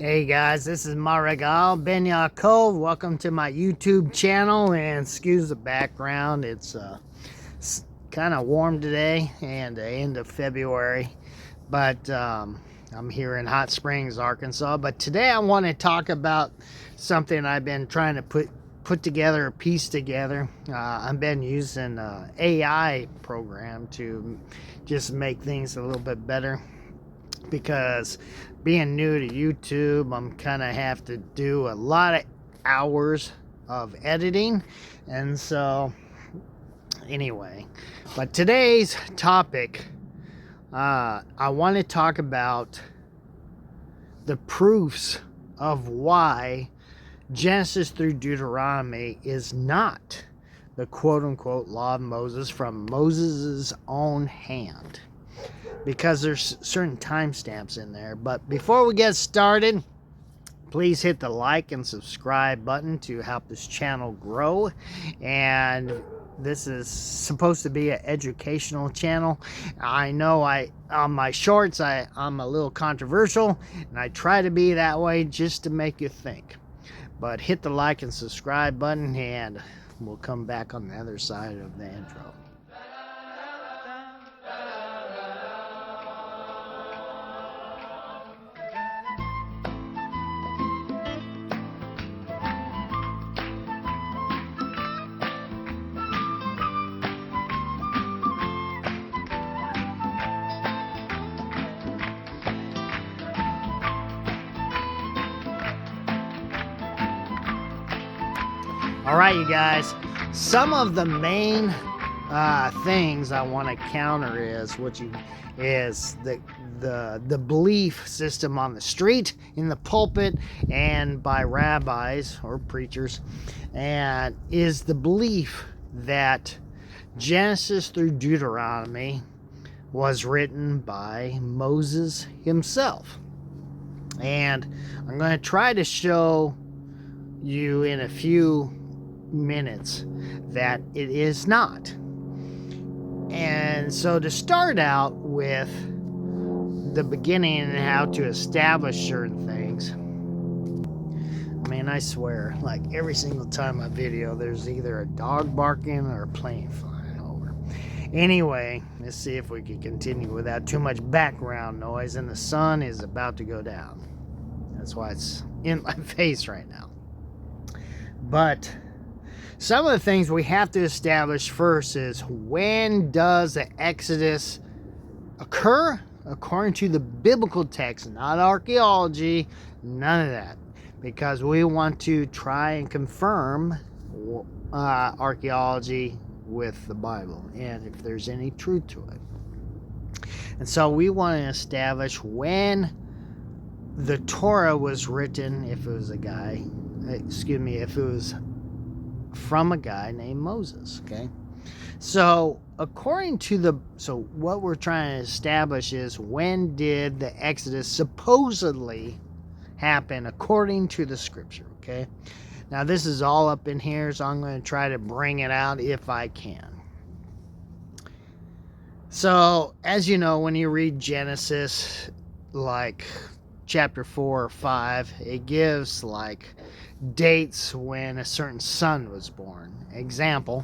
Hey guys, this is Maregaal Ben Yaakov. Welcome to my YouTube channel, and excuse the background. It's kind of warm today and the end of February, but I'm here in Hot Springs, Arkansas. But today I want to talk about something I've been trying to put together, piece together. I've been using an AI program to just make things a little bit better, because being new to YouTube, I'm kind of have to do a lot of hours of editing. And so anyway, but today's topic, I want to talk about the proofs of why Genesis through Deuteronomy is not the quote-unquote law of Moses from Moses' own hand, because there's certain timestamps in there. But before we get started, please hit the like and subscribe button to help this channel grow. And this is supposed to be an educational channel. I know on my shorts I'm a little controversial, and I try to be that way just to make you think. But hit the like and subscribe button, and we'll come back on the other side of the intro. All right, you guys, some of the main things I want to counter is the belief system on the street, in the pulpit, and by rabbis or preachers, and is the belief that Genesis through Deuteronomy was written by Moses himself. And I'm going to try to show you in a few minutes that it is not. And so to start out with the beginning and how to establish certain things, I mean, I swear, like every single time I video, there's either a dog barking or a plane flying over. Anyway, let's see if we can continue without too much background noise. And the sun is about to go down. That's why it's in my face right now. But some of the things we have to establish first is, when does the Exodus occur according to the biblical text, not archaeology, none of that, because we want to try and confirm archaeology with the Bible and if there's any truth to it. And so we want to establish when the Torah was written, if it was if it was from a guy named Moses. Okay, so what we're trying to establish is, when did the Exodus supposedly happen according to the scripture? Okay, now this is all up in here, so I'm going to try to bring it out if I can. So as you know, when you read Genesis, like chapter 4 or 5, it gives like dates when a certain son was born. Example,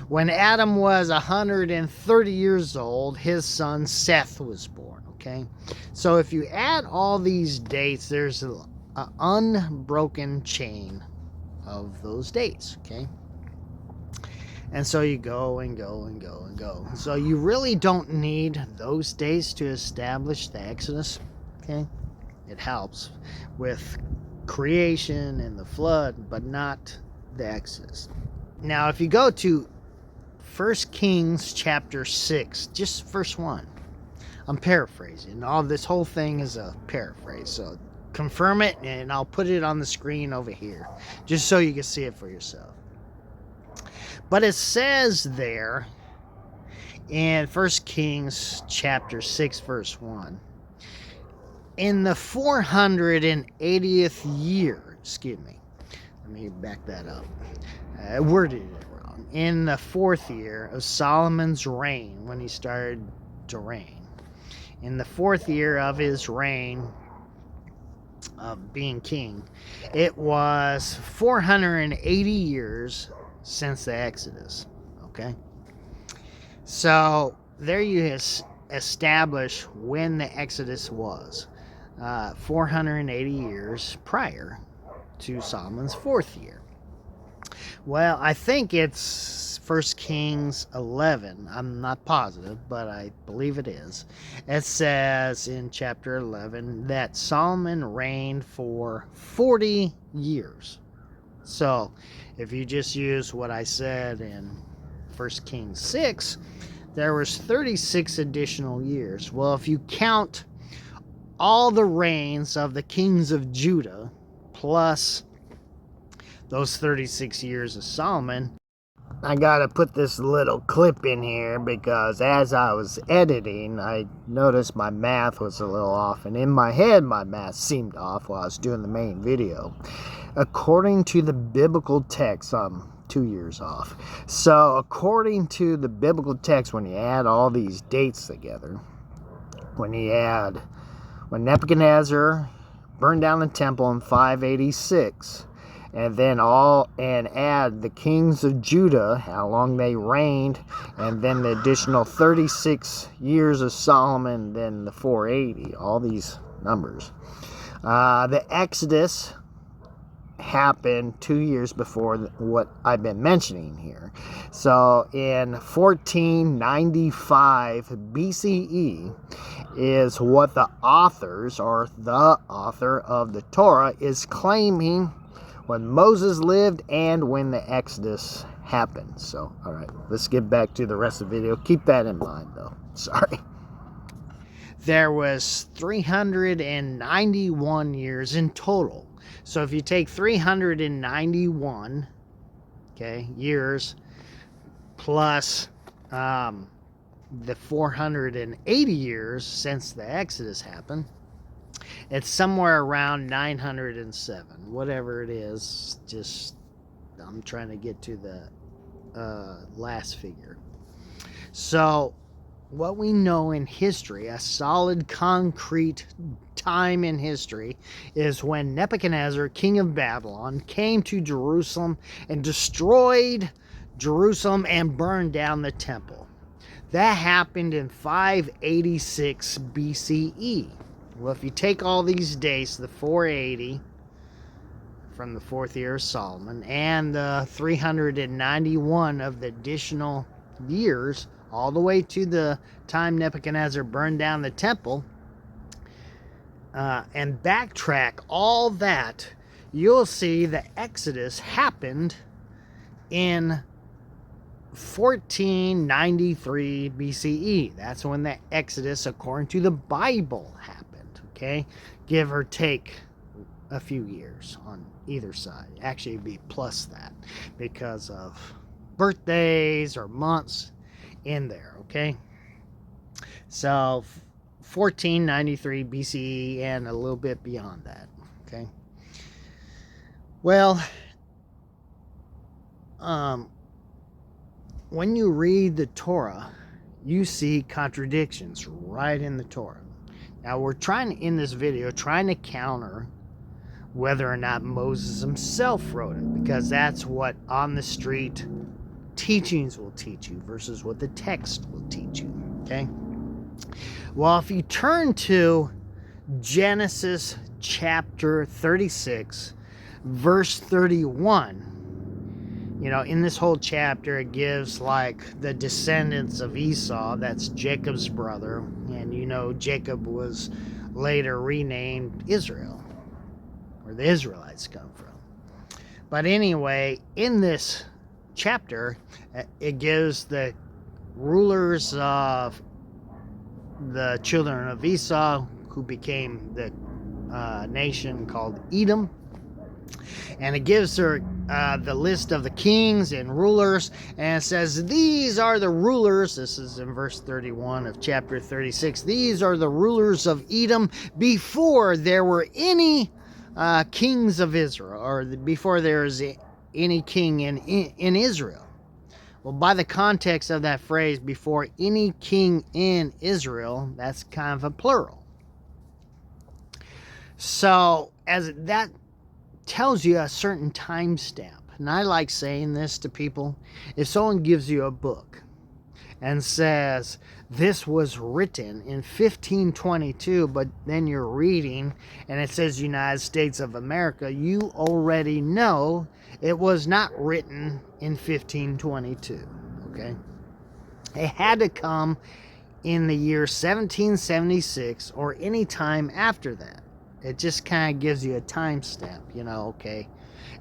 when Adam was 130 years old, his son Seth was born. Okay, so if you add all these dates, there's an unbroken chain of those dates. Okay, and so you go and go and go and go. So you really don't need those dates to establish the Exodus. Okay, it helps with creation and the flood, but not the Exodus. Now, if you go to 1 Kings chapter 6, just verse 1, I'm paraphrasing. This whole thing is a paraphrase, so confirm it, and I'll put it on the screen over here, just so you can see it for yourself. But it says there in 1 Kings chapter 6, verse 1, in the 480th year, let me back that up. I worded it wrong. In the 4th year of Solomon's reign, when he started to reign, in the 4th year of his reign, of being king, it was 480 years since the Exodus. Okay? So there you establish when the Exodus was. 480 years prior to Solomon's fourth year. Well, I think it's 1 Kings 11. I'm not positive, but I believe it is. It says in chapter 11 that Solomon reigned for 40 years. So, if you just use what I said in 1 Kings 6, there was 36 additional years. Well, if you count all the reigns of the kings of Judah plus those 36 years of Solomon, I gotta put this little clip in here because as I was editing, I noticed my math was a little off, and in my head my math seemed off while I was doing the main video. According to the biblical text, I'm 2 years off. So according to the biblical text, when you add all these dates together, when Nebuchadnezzar burned down the temple in 586, and then add the kings of Judah, how long they reigned, and then the additional 36 years of Solomon, then the 480, all these numbers. The Exodus happened 2 years before what I've been mentioning here. So in 1495 BCE is what the author of the Torah is claiming when Moses lived and when the Exodus happened. So, all right, let's get back to the rest of the video. Keep that in mind, though. Sorry. There was 391 years in total. So if you take 391, years plus the 480 years since the Exodus happened, it's somewhere around 907, whatever it is. Just, I'm trying to get to the last figure. So what we know in history, a solid concrete time in history, is when Nebuchadnezzar, king of Babylon, came to Jerusalem and destroyed Jerusalem and burned down the temple. That happened in 586 BCE. Well, if you take all these dates, the 480 from the fourth year of Solomon and the 391 of the additional years, all the way to the time Nebuchadnezzar burned down the temple, and backtrack all that, you'll see the Exodus happened in 1493 BCE. That's when the Exodus, according to the Bible, happened. Okay, give or take a few years on either side. Actually, it'd be plus that because of birthdays or months in there. Okay, so 1493 BCE and a little bit beyond that. Okay, well, when you read the Torah, you see contradictions right in the Torah. Now, we're in this video, trying to counter whether or not Moses himself wrote it, because that's what on the street teachings will teach you versus what the text will teach you. Okay? Well, if you turn to Genesis chapter 36, verse 31, in this whole chapter, it gives like the descendants of Esau, that's Jacob's brother, and Jacob was later renamed Israel, where the Israelites come from. But anyway, in this chapter, it gives the rulers of the children of Esau, who became the nation called Edom. And it gives her the list of the kings and rulers, and it says, these are the rulers. This is in verse 31 of chapter 36. These are the rulers of Edom before there were any kings of Israel, or before there was any king in Israel. Well, by the context of that phrase, before any king in Israel, that's kind of a plural. So as that tells you a certain time stamp. And I like saying this to people. If someone gives you a book and says, this was written in 1522, but then you're reading and it says United States of America, you already know it was not written in 1522, okay? It had to come in the year 1776 or any time after that. It just kind of gives you a time stamp, okay,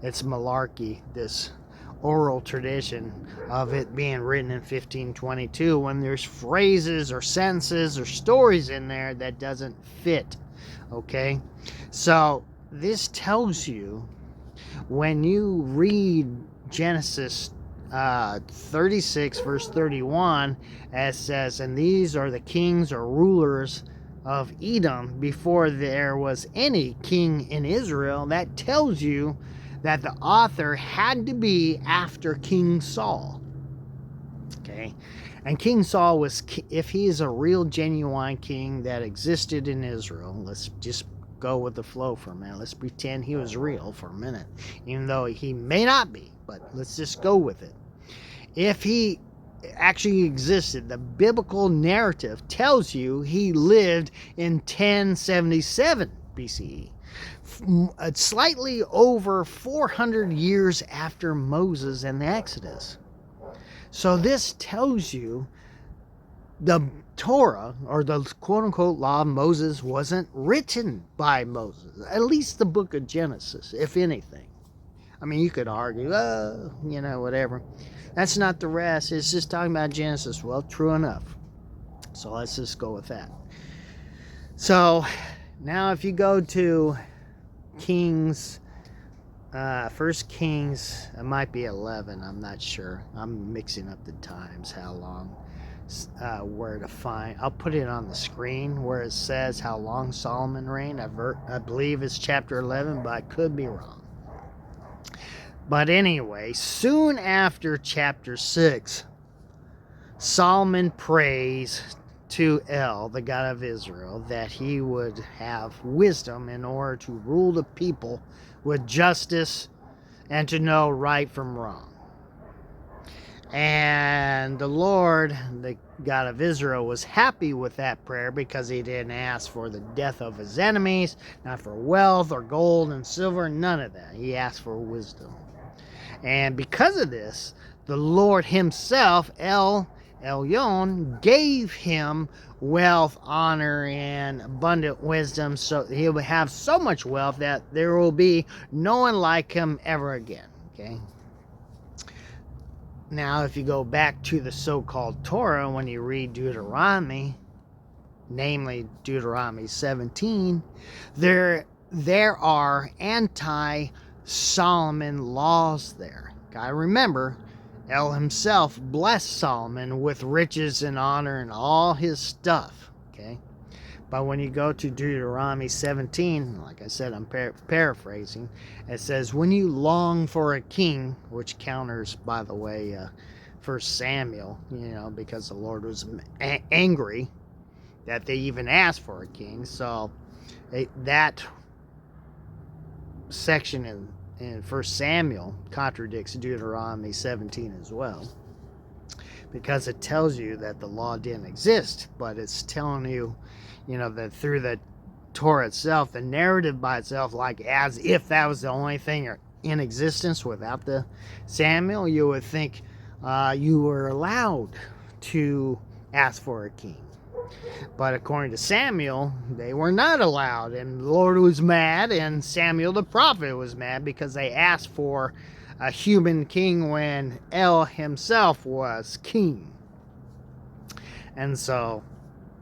it's malarkey, this oral tradition of it being written in 1522 when there's phrases or sentences or stories in there that doesn't fit, okay? So this tells you, when you read Genesis 36 verse 31, as says, and these are the kings or rulers of Edom before there was any king in Israel, that tells you that the author had to be after King Saul, okay? And King Saul was, if he is a real genuine king that existed in Israel, let's just go with the flow for a minute. Let's pretend he was real for a minute, even though he may not be, but let's just go with it. If he actually existed, the biblical narrative tells you he lived in 1077 BCE. Slightly over 400 years after Moses and the Exodus. So this tells you the Torah, or the quote-unquote law of Moses, wasn't written by Moses. At least the book of Genesis, if anything. I mean, you could argue, whatever. That's not the rest. It's just talking about Genesis. Well, true enough. So let's just go with that. So now if you go to Kings, First Kings, it might be 11, I'm not sure. I'm mixing up the times, how long, where to find. I'll put it on the screen where it says how long Solomon reigned. I believe it's chapter 11, but I could be wrong. But anyway, soon after chapter 6, Solomon prays to El, the God of Israel, that he would have wisdom in order to rule the people with justice and to know right from wrong. And the Lord, the God of Israel, was happy with that prayer because he didn't ask for the death of his enemies, not for wealth or gold and silver, none of that. He asked for wisdom. And because of this, the Lord himself, El Elyon, gave him wealth, honor, and abundant wisdom, so he will have so much wealth that there will be no one like him ever again. Okay. Now, if you go back to the so-called Torah, when you read Deuteronomy, namely Deuteronomy 17, there are anti-Solomon laws there. Gotta remember, El himself blessed Solomon with riches and honor and all his stuff, okay? But when you go to Deuteronomy 17, like I said, I'm paraphrasing, it says, when you long for a king, which counters, by the way, 1 Samuel, because the Lord was angry that they even asked for a king. So that section in 1 Samuel contradicts Deuteronomy 17 as well, because it tells you that the law didn't exist, but it's telling you, that through the Torah itself, the narrative by itself, like as if that was the only thing in existence without the Samuel, you would think you were allowed to ask for a king. But according to Samuel, they were not allowed, and the Lord was mad, and Samuel the prophet was mad because they asked for a human king when El himself was king. And so,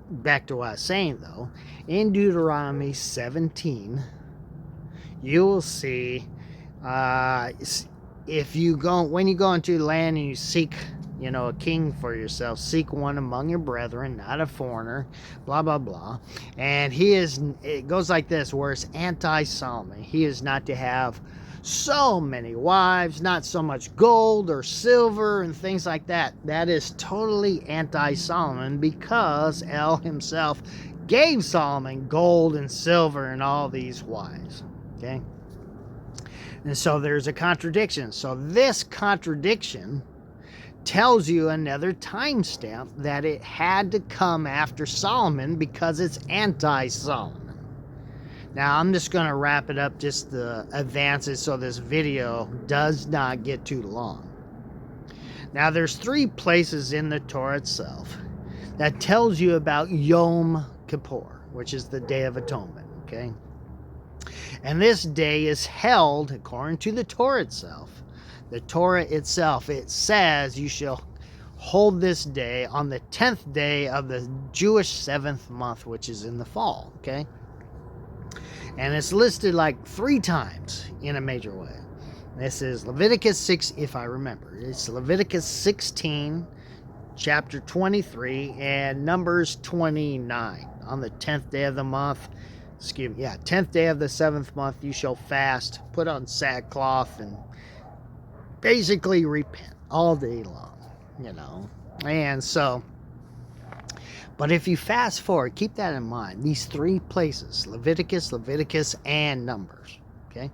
back to what I was saying though, in Deuteronomy 17, you will see, if you go, when you go into the land and you seek, a king for yourself, seek one among your brethren, not a foreigner, blah, blah, blah. And it goes like this, where it's anti-Solomon. He is not to have so many wives, not so much gold or silver and things like that. That is totally anti-Solomon, because El himself gave Solomon gold and silver and all these wives. Okay? And so there's a contradiction. So this contradiction tells you another timestamp that it had to come after Solomon because it's anti-Solomon. Now I'm just going to wrap it up, just the advances, so this video does not get too long. Now there's 3 places in the Torah itself that tells you about Yom Kippur, which is the Day of Atonement, okay? And this day is held, according to the Torah itself, it says you shall hold this day on the 10th day of the Jewish 7th month, which is in the fall, okay? And it's listed like 3 times in a major way. This is Leviticus 6, if I remember. It's Leviticus 16, chapter 23, and Numbers 29. On the 10th day of the month, 10th day of the 7th month, you shall fast, put on sackcloth, and basically repent all day long, you know. And so, but if you fast forward, keep that in mind. These 3 places, Leviticus, and Numbers, okay?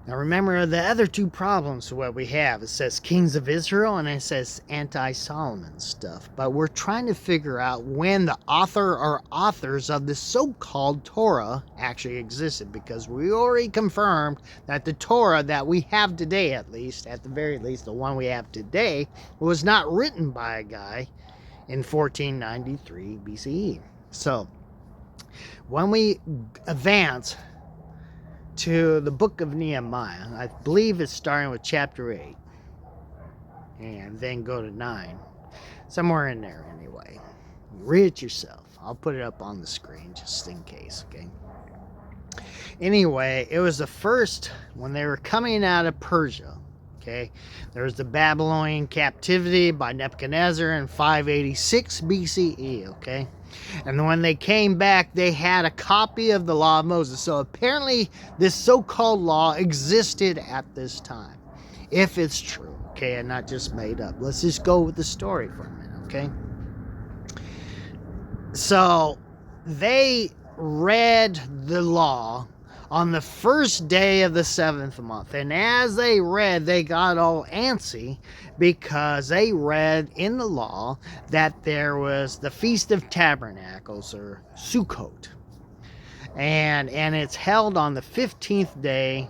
Now remember the other 2 problems what we have. It says kings of Israel and it says anti-Solomon stuff. But we're trying to figure out when the author or authors of the so-called Torah actually existed, because we already confirmed that the Torah that we have today, at the very least, the one we have today, was not written by a guy in 1493 BCE. So when we advance to the book of Nehemiah, I believe it's starting with chapter 8 and then go to 9, somewhere in there anyway. Read it yourself. I'll put it up on the screen just in case, okay? Anyway, it was the first, when they were coming out of Persia, okay? There was the Babylonian captivity by Nebuchadnezzar in 586 BCE, okay? And when they came back, they had a copy of the law of Moses. So apparently this so-called law existed at this time, if it's true, okay, and not just made up. Let's just go with the story for a minute, okay? So they read the law on the first day of the 7th month. And as they read, they got all antsy because they read in the law that there was the Feast of Tabernacles, or Sukkot. And it's held on the 15th day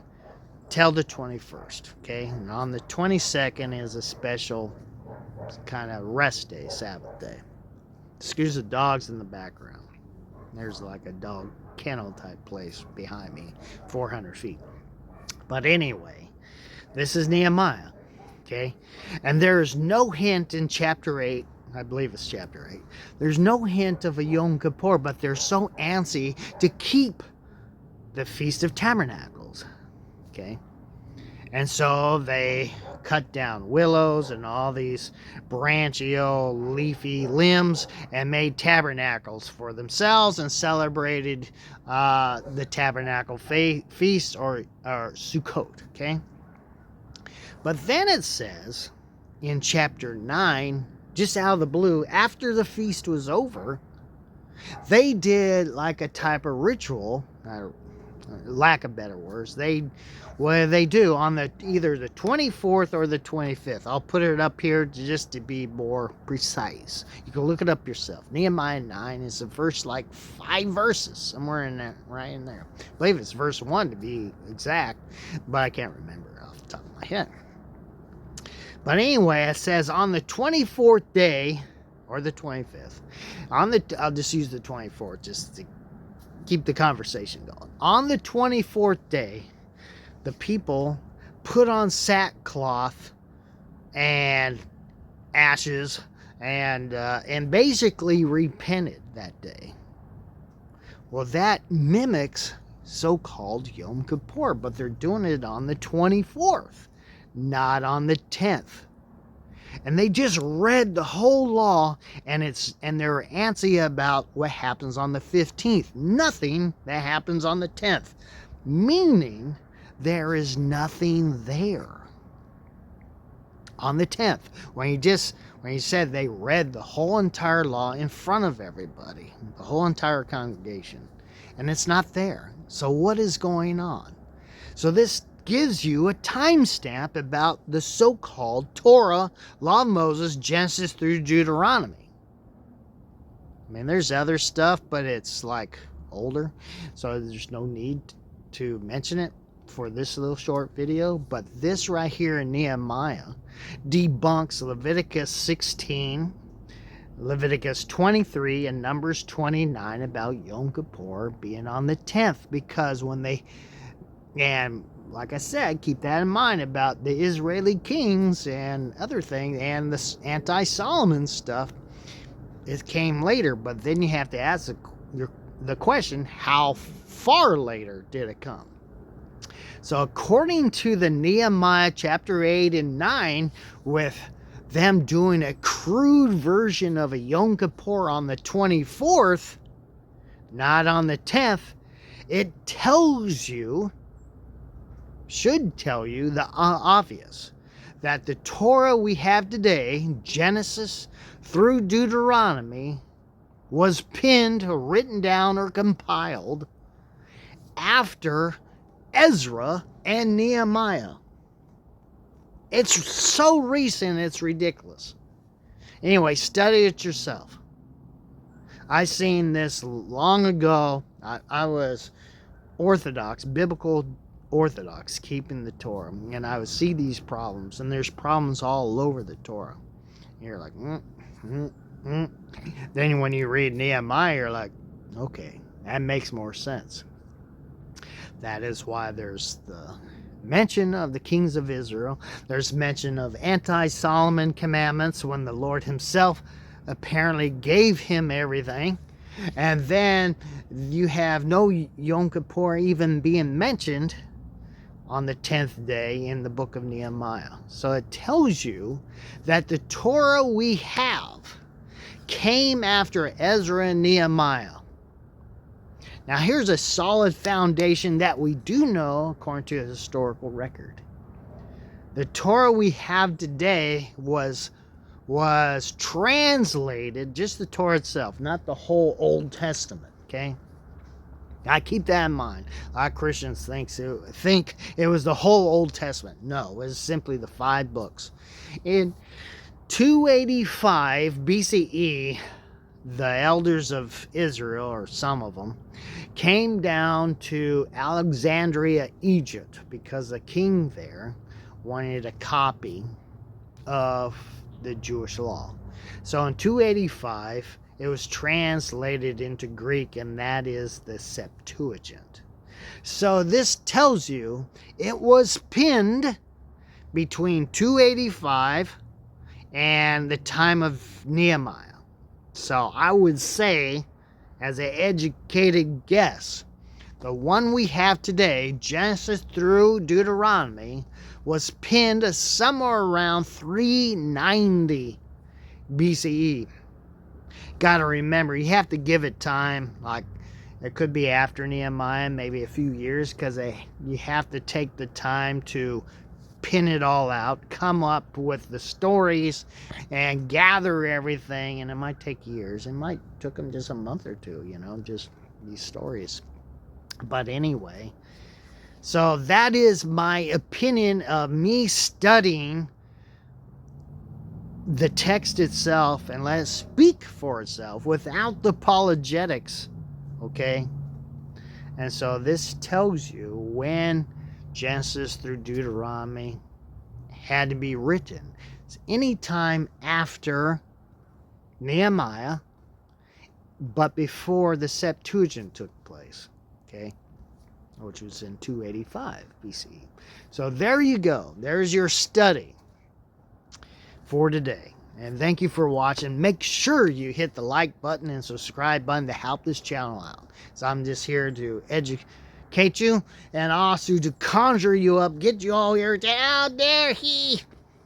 till the 21st, okay? And on the 22nd is a special kind of rest day, Sabbath day. Excuse the dogs in the background. There's like a dog kennel type place behind me, 400 feet. But anyway, this is Nehemiah, okay? And there's no hint in chapter 8, I believe it's chapter 8, there's no hint of a Yom Kippur, but they're so antsy to keep the Feast of Tabernacles, okay? And so they cut down willows and all these branchy old leafy limbs and made tabernacles for themselves and celebrated the tabernacle feast, or Sukkot, okay? But then it says in chapter 9, just out of the blue, after the feast was over, they did like a type of ritual, lack of better words, what they do on either the 24th or the 25th. I'll put it up here just to be more precise. You can look it up yourself. Nehemiah 9 is the first like 5 verses, somewhere in there, right in there. I believe it's verse 1 to be exact, but I can't remember off the top of my head. But anyway, it says on the 24th day, or the 25th, I'll just use the 24th just to keep the conversation going. On the 24th day, the people put on sackcloth and ashes and basically repented that day. Well, that mimics so-called Yom Kippur, but they're doing it on the 24th, not on the 10th. And they just read the whole law, and they're antsy about what happens on the 15th. Nothing that happens on the 10th. Meaning there is nothing there on the 10th. When you said they read the whole entire law in front of everybody, the whole entire congregation, and it's not there. So what is going on? So this gives you a timestamp about the so-called Torah, Law of Moses, Genesis through Deuteronomy. I mean, there's other stuff, but it's like older, so there's no need to mention it for this little short video. But this right here in Nehemiah debunks Leviticus 16, Leviticus 23, and Numbers 29 about Yom Kippur being on the 10th, because when they, and like I said, keep that in mind about the Israeli kings and other things, and this anti-Solomon stuff, it came later. But then you have to ask the question, how far later did it come? So according to the Nehemiah chapter 8 and 9, with them doing a crude version of a Yom Kippur on the 24th, not on the 10th, it tells you, should tell you the obvious, that the Torah we have today, Genesis through Deuteronomy, was penned, or written down, or compiled after Ezra and Nehemiah. It's so recent, it's ridiculous. Anyway, study it yourself. I seen this long ago. I was Orthodox, biblical Orthodox, keeping the Torah, and I would see these problems, and there's problems all over the Torah. You're like, Then when you read Nehemiah, you're like, okay, that makes more sense. That is why there's the mention of the kings of Israel. There's mention of anti-Solomon commandments when the Lord himself apparently gave him everything. And then you have no Yom Kippur even being mentioned on the 10th day in the book of Nehemiah. So it tells you that the Torah we have came after Ezra and Nehemiah. Now here's a solid foundation that we do know according to a historical record. The Torah we have today was translated, just the Torah itself, not the whole Old Testament, okay? I keep that in mind. A lot of Christians think it was the whole Old Testament. No, it was simply the 5 books. In 285 BCE, the elders of Israel, or some of them, came down to Alexandria, Egypt, because the king there wanted a copy of the Jewish law. So in 285, it was translated into Greek, and that is the Septuagint. So this tells you it was penned between 285 and the time of Nehemiah. So I would say, as an educated guess, the one we have today, Genesis through Deuteronomy, was penned somewhere around 390 BCE. Got to remember, you have to give it time. Like, it could be after Nehemiah, maybe a few years, because you have to take the time to pin it all out, come up with the stories, and gather everything. And it might take years. It might took them just a month or two, just these stories. But anyway, so that is my opinion of me studying the text itself, and let it speak for itself without the apologetics, okay? And so this tells you when Genesis through Deuteronomy had to be written. It's any time after Nehemiah, but before the Septuagint took place, okay? Which was in 285 BC. So there you go. There's your study for today. And thank you for watching. Make sure you hit the like button and subscribe button to help this channel out. So I'm just here to educate you and also to conjure you up, get you all here out there.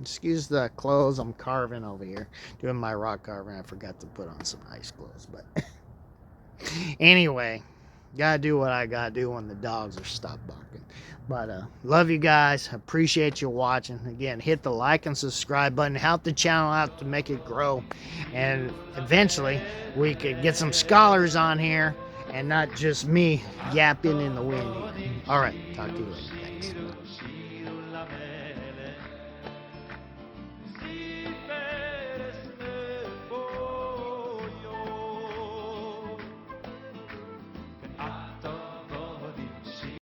Excuse the clothes I'm carving over here, doing my rock carving. I forgot to put on some nice clothes, but anyway, gotta do what I gotta do when the dogs are stopped barking. But love you guys, appreciate you watching. Again, hit the like and subscribe button, help the channel out to make it grow, and eventually we could get some scholars on here and not just me yapping in the wind here. All right, talk to you later. Thanks.